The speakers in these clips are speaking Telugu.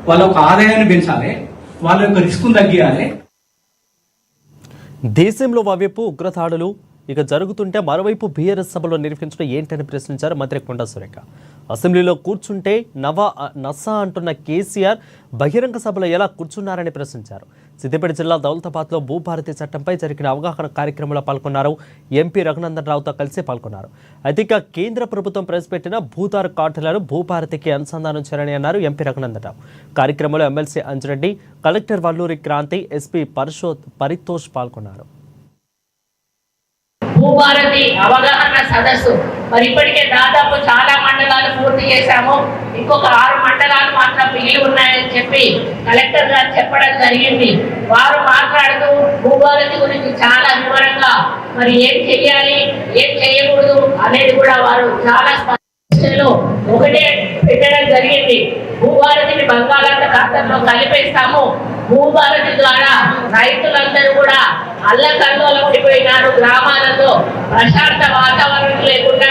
వాళ్ళ యొక్క ఆదాయాన్ని పెంచాలి, వాళ్ళ యొక్క రిస్క్ తగ్గియాలి. దేశంలో వైపు ఉగ్రదాడులు ఇక జరుగుతుంటే మరోవైపు బీఆర్ఎస్ సభలో నిర్వహించడం ఏంటని ప్రశ్నించారు మంత్రి కొండా సురేఖ. అసెంబ్లీలో కూర్చుంటే నసా అంటున్న కేసీఆర్ బహిరంగ సభలో ఎలా కూర్చున్నారని ప్రశ్నించారు. సిద్దిపేట జిల్లా దౌలతాబాద్లో భూభారతి చట్టంపై జరిగిన అవగాహన కార్యక్రమంలో పాల్గొన్నారు. ఎంపీ రఘునందన్ రావుతో కలిసి పాల్గొన్నారు. అయితే ఇక కేంద్ర ప్రభుత్వం ప్రవేశపెట్టిన భూతారు కార్డులను భూభారతికి అనుసంధానం చేయాలని అన్నారు ఎంపీ రఘునందన్ రావు. కార్యక్రమంలో MLC Anjireddy, collector Valluri Kranthi, SP Paritosh పాల్గొన్నారు. భూభారతి అవగాహన సదస్సు మరి ఇప్పటికే దాదాపు చాలా మండలాలు పూర్తి చేశాము. ఇంకొక 6 మండలాలు మాత్రం మిగిలి ఉన్నాయని చెప్పి కలెక్టర్ గారు చెప్పడం జరిగింది. వారు మాట్లాడుతూ భూభారతి గురించి చాలా వివరంగా మరి ఏం చెయ్యాలి, ఏం చేయకూడదు అనేది కూడా వారు చాలా స్పష్టంలో ఒకటే పెట్టడం జరిగింది. భూభారతిని బంగాళాఖాతంలో కలిపేస్తాము. భూభారతి ద్వారా రైతులందరూ కూడా అల్లకల్లోలం పడిపోయినారు. గ్రామాలలో ప్రశాంత వాతావరణం లేకుండా,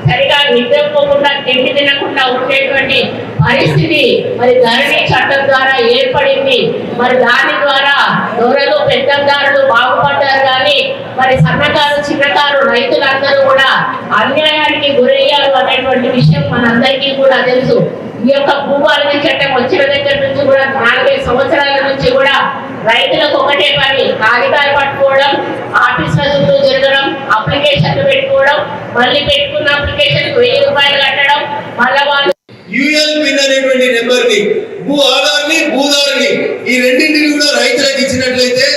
సరిగా నిద్రపోకుండా, తిండి తినకుండా ఉండేటువంటి పరిస్థితి మరి ధరణి చట్టం ద్వారా ఏర్పడింది. మరి దాని ద్వారా దొరలు పెద్దందారులు బాగుపడ్డారు, కానీ మరి సన్నకారు చిన్నకారు రైతులందరూ కూడా అన్యాయానికి గురయ్యారు అనేటువంటి విషయం మనందరికీ కూడా తెలుసు. ఈ యొక్క భూభారతి చట్టం వచ్చిన దగ్గర నుంచి కూడా 4-5 సంవత్సరాల నుంచి కూడా రైతులకు ఒకటే పని, కాగితాలు పట్టుకోవడం, ఆఫీసుల చుట్టూ జరగడం, అప్లికేషన్లు పెట్టుకోవడం, మళ్ళీ పెట్టుకున్న అప్లికేషన్ 1000 రూపాయలు కట్టడం, మళ్ళీ వాళ్ళు యూఎల్ పిన్ అనేటువంటి నెంబర్ని, భూ ఆధార్ని, భూదారుని ఈ రెండింటిని కూడా రైతులకు ఇచ్చినట్లయితే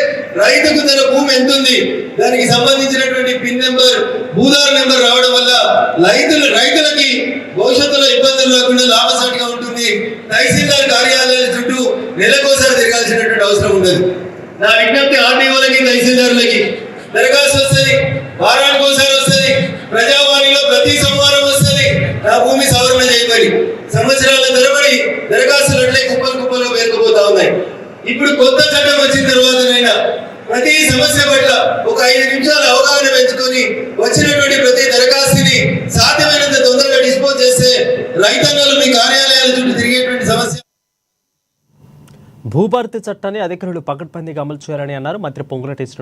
రైతుకు తన భూమి ఎంత ఉంది దానికి సంబంధించినటువంటి పిన్ నెంబర్, భూదారు నెంబర్ రావడం వల్ల రైతులకి భవిష్యత్తులో ఇబ్బందులు లేకుండా లాభసాటిగా ఉంటుంది. తహసీల్దార్ కార్యాలయాల చుట్టూ నెలకోసారి తిరగాల్సినటువంటి అవసరం ఉండదు. నా విజ్ఞప్తి ఆర్డీఓలకి, తహసీల్దారులకి దరఖాస్తు వస్తుంది, వారానికి ఒకసారి వస్తుంది, ప్రజావాణిలో ప్రతి సోమవారం వస్తుంది. నా భూమి సవరణ చేయబడి సంవత్సరాల తరబడి దరఖాస్తులు అట్లే కుప్పలు పేరుకుపోతా ఉన్నాయి. ఇప్పుడు కొత్త చట్టం వచ్చిన తర్వాతనైనా ప్రతి సమస్య పట్ల ఒక 5 నిమిషాలు అవగాహన పెంచుకొని వచ్చినటువంటి ప్రతి దరఖాస్తుని సాధ్యమైనంత తొందరగా డిస్పోజ్ చేస్తే రైతాంగాలు మీ కార్యాలయాల చుట్టూ తిరిగేటువంటి సమస్య. భూభారతి చట్టాన్ని అధికారులు పకడ్బందీగా అమలు చేయాలని అన్నారు మంత్రి పొంగులేటి